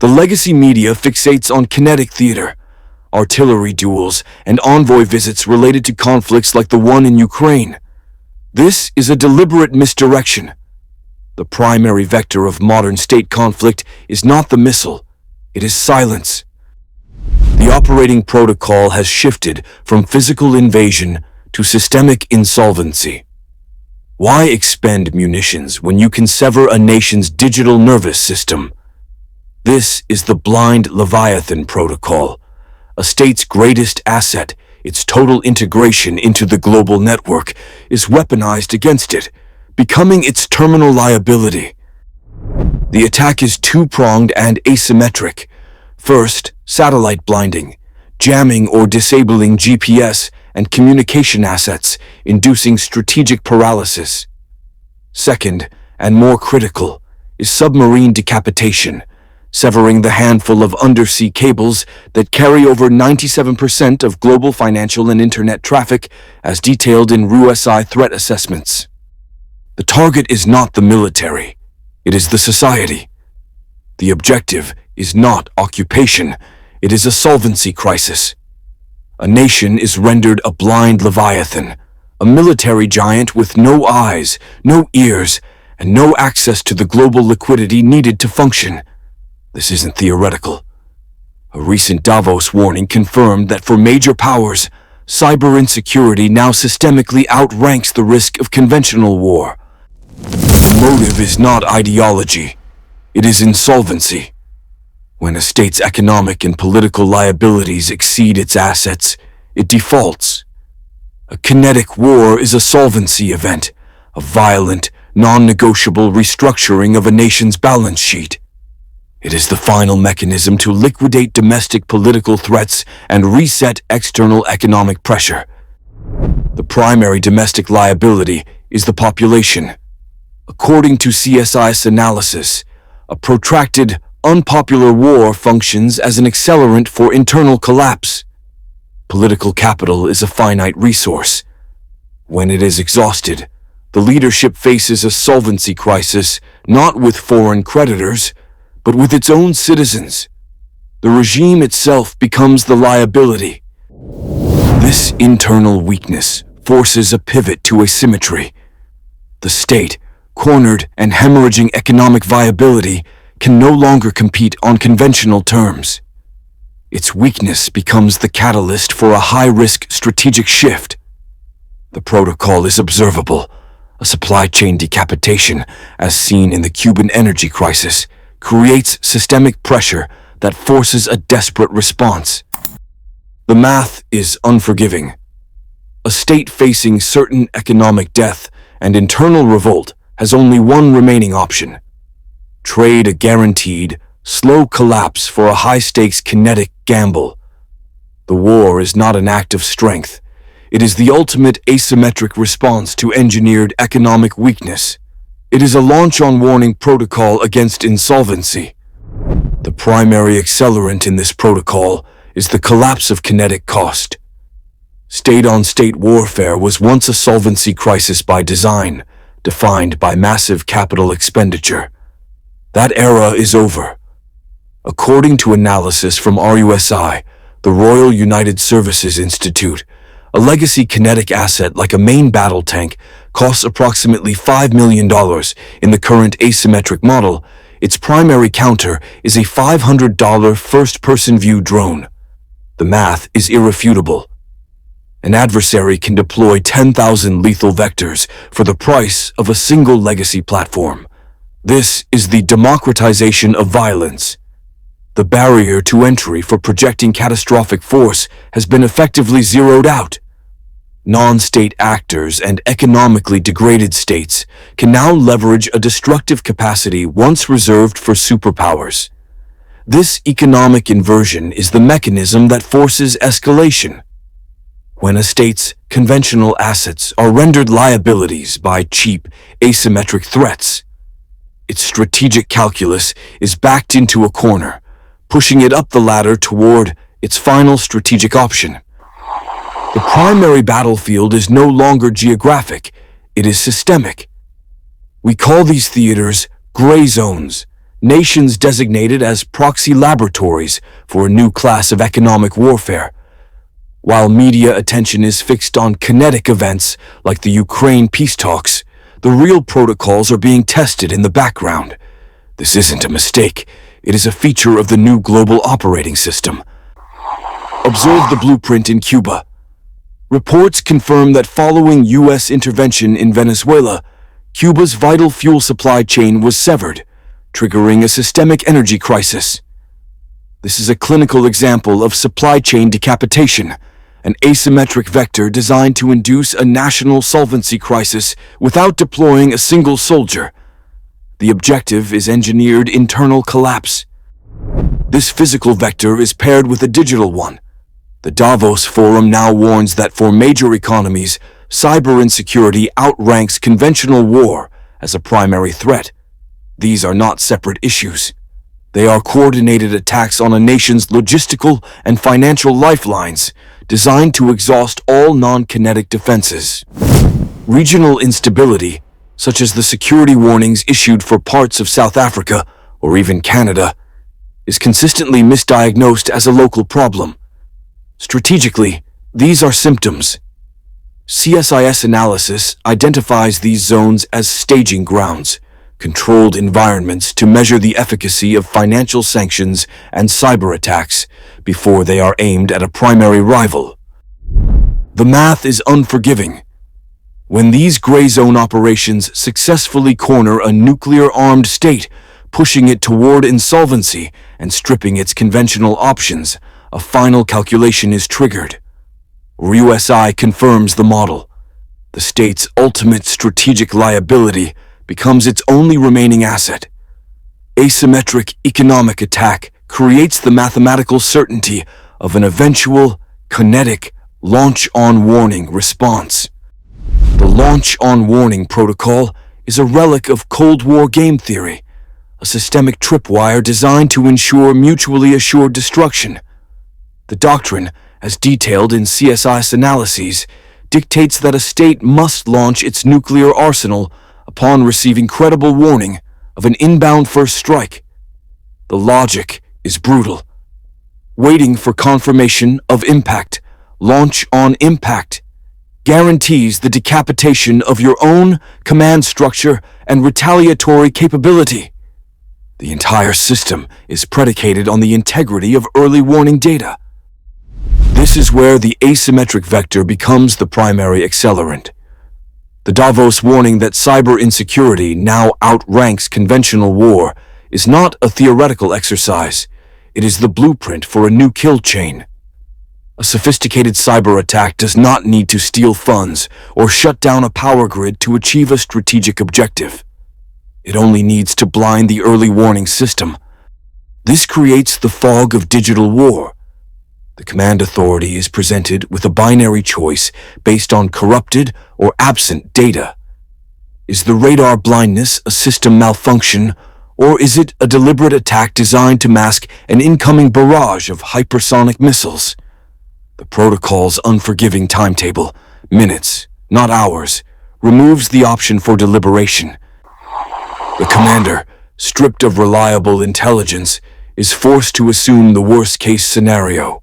The legacy media fixates on kinetic theater, artillery duels, and envoy visits related to conflicts like the one in Ukraine. This is a deliberate misdirection. The primary vector of modern state conflict is not the missile, it is silence. The operating protocol has shifted from physical invasion to systemic insolvency. Why expend munitions when you can sever a nation's digital nervous system? This is the blind Leviathan protocol, a state's greatest asset. Its total integration into the global network is weaponized against it, becoming its terminal liability. The attack is two-pronged and asymmetric. First, satellite blinding, jamming or disabling GPS and communication assets, inducing strategic paralysis. Second, and more critical, is submarine decapitation, severing the handful of undersea cables that carry over 97% of global financial and internet traffic, as detailed in RUSI threat assessments. The target is not the military, it is the society. The objective is not occupation, it is a solvency crisis. A nation is rendered a blind Leviathan, a military giant with no eyes, no ears, and no access to the global liquidity needed to function. This isn't theoretical. A recent DAVOS warning confirmed that for major powers, cyber insecurity now systemically outranks the risk of conventional war. The motive is not ideology, it is insolvency. When a state's economic and political liabilities exceed its assets, it defaults. A kinetic war is a solvency event, a violent, non-negotiable restructuring of a nation's balance sheet. It is the final mechanism to liquidate domestic political threats and reset external economic pressure. The primary domestic liability is the population. According to CSIS analysis, a protracted, unpopular war functions as an accelerant for internal collapse. Political capital is a finite resource. When it is exhausted, the leadership faces a solvency crisis not with foreign creditors, but with its own citizens. The regime itself becomes the liability. This internal weakness forces a pivot to asymmetry. The state, cornered and hemorrhaging economic viability, can no longer compete on conventional terms. Its weakness becomes the catalyst for a high-risk strategic shift. The protocol is observable. A supply chain decapitation, as seen in the Cuban energy crisis, creates systemic pressure that forces a desperate response. The math is unforgiving. A state facing certain economic death and internal revolt has only one remaining option: trade a guaranteed, slow collapse for a high-stakes kinetic gamble. The war is not an act of strength. It is the ultimate asymmetric response to engineered economic weakness. It is a launch-on-warning protocol against insolvency. The primary accelerant in this protocol is the collapse of kinetic cost. State-on-state warfare was once a solvency crisis by design, defined by massive capital expenditure. That era is over. According to analysis from RUSI, the Royal United Services Institute, a legacy kinetic asset like a main battle tank costs approximately $5 million in the current asymmetric model. Its primary counter is a $500 first-person view drone. The math is irrefutable. An adversary can deploy 10,000 lethal vectors for the price of a single legacy platform. This is the democratization of violence. The barrier to entry for projecting catastrophic force has been effectively zeroed out. Non-state actors and economically degraded states can now leverage a destructive capacity once reserved for superpowers. This economic inversion is the mechanism that forces escalation. When a state's conventional assets are rendered liabilities by cheap, asymmetric threats, its strategic calculus is backed into a corner, pushing it up the ladder toward its final strategic option. The primary battlefield is no longer geographic, it is systemic. We call these theaters gray zones, nations designated as proxy laboratories for a new class of economic warfare. While media attention is fixed on kinetic events like the Ukraine peace talks, the real protocols are being tested in the background. This isn't a mistake. It is a feature of the new global operating system. Observe the blueprint in Cuba. Reports confirm that following U.S. intervention in Venezuela, Cuba's vital fuel supply chain was severed, triggering a systemic energy crisis. This is a clinical example of supply chain decapitation, an asymmetric vector designed to induce a national solvency crisis without deploying a single soldier. The objective is engineered internal collapse. This physical vector is paired with a digital one. The Davos Forum now warns that for major economies, cyber insecurity outranks conventional war as a primary threat. These are not separate issues. They are coordinated attacks on a nation's logistical and financial lifelines, designed to exhaust all non-kinetic defenses. Regional instability, such as the security warnings issued for parts of South Africa or even Canada, is consistently misdiagnosed as a local problem. Strategically, these are symptoms. CSIS analysis identifies these zones as staging grounds, controlled environments to measure the efficacy of financial sanctions and cyber attacks before they are aimed at a primary rival. The math is unforgiving. When these gray zone operations successfully corner a nuclear-armed state, pushing it toward insolvency and stripping its conventional options, a final calculation is triggered. RUSI confirms the model. The state's ultimate strategic liability becomes its only remaining asset. Asymmetric economic attack creates the mathematical certainty of an eventual, kinetic, launch-on warning response. The launch-on warning protocol is a relic of Cold War game theory, a systemic tripwire designed to ensure mutually assured destruction. The doctrine, as detailed in CSIS analyses, dictates that a state must launch its nuclear arsenal upon receiving credible warning of an inbound first strike. The logic is brutal. Waiting for confirmation of impact, launch on impact, guarantees the decapitation of your own command structure and retaliatory capability. The entire system is predicated on the integrity of early warning data. This is where the asymmetric vector becomes the primary accelerant. The Davos warning that cyber insecurity now outranks conventional war is not a theoretical exercise. It is the blueprint for a new kill chain. A sophisticated cyber attack does not need to steal funds or shut down a power grid to achieve a strategic objective. It only needs to blind the early warning system. This creates the fog of digital war. The command authority is presented with a binary choice based on corrupted or absent data. Is the radar blindness a system malfunction, or is it a deliberate attack designed to mask an incoming barrage of hypersonic missiles? The protocol's unforgiving timetable, minutes, not hours, removes the option for deliberation. The commander, stripped of reliable intelligence, is forced to assume the worst-case scenario.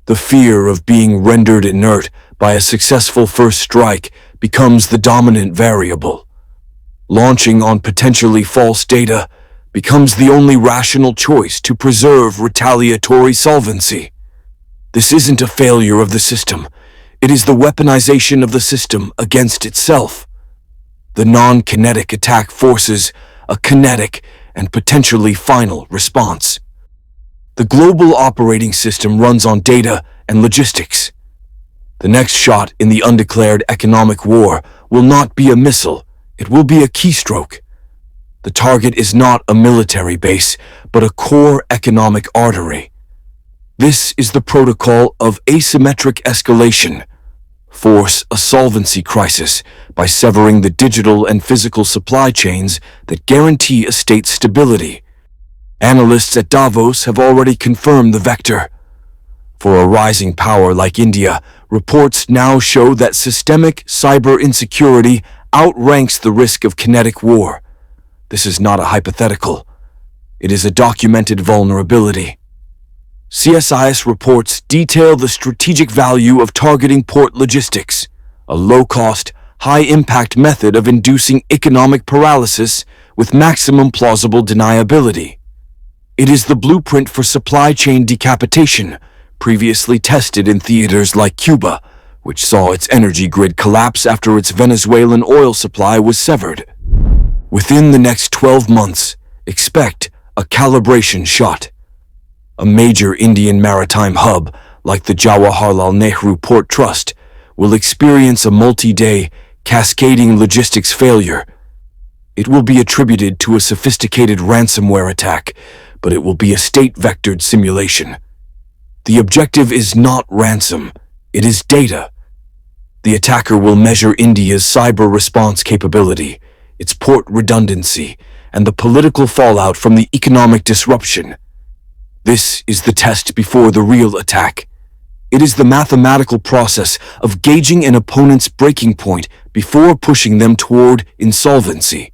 The fear of being rendered inert by a successful first strike becomes the dominant variable. Launching on potentially false data becomes the only rational choice to preserve retaliatory solvency. This isn't a failure of the system. It is the weaponization of the system against itself. The non-kinetic attack forces a kinetic and potentially final response. The global operating system runs on data and logistics. The next shot in the undeclared economic war will not be a missile, it will be a keystroke. The target is not a military base, but a core economic artery. This is the protocol of asymmetric escalation. Force a solvency crisis by severing the digital and physical supply chains that guarantee a state's stability. Analysts at Davos have already confirmed the vector. For a rising power like India, reports now show that systemic cyber insecurity outranks the risk of kinetic war. This is not a hypothetical. It is a documented vulnerability. CSIS reports detail the strategic value of targeting port logistics, a low-cost, high-impact method of inducing economic paralysis with maximum plausible deniability. It is the blueprint for supply chain decapitation, previously tested in theaters like Cuba, which saw its energy grid collapse after its Venezuelan oil supply was severed. Within the next 12 months, expect a calibration shot. A major Indian maritime hub, like the Jawaharlal Nehru Port Trust, will experience a multi-day, cascading logistics failure. It will be attributed to a sophisticated ransomware attack, but it will be a state-vectored simulation. The objective is not ransom, it is data. The attacker will measure India's cyber response capability, its port redundancy, and the political fallout from the economic disruption. This is the test before the real attack. It is the mathematical process of gauging an opponent's breaking point before pushing them toward insolvency.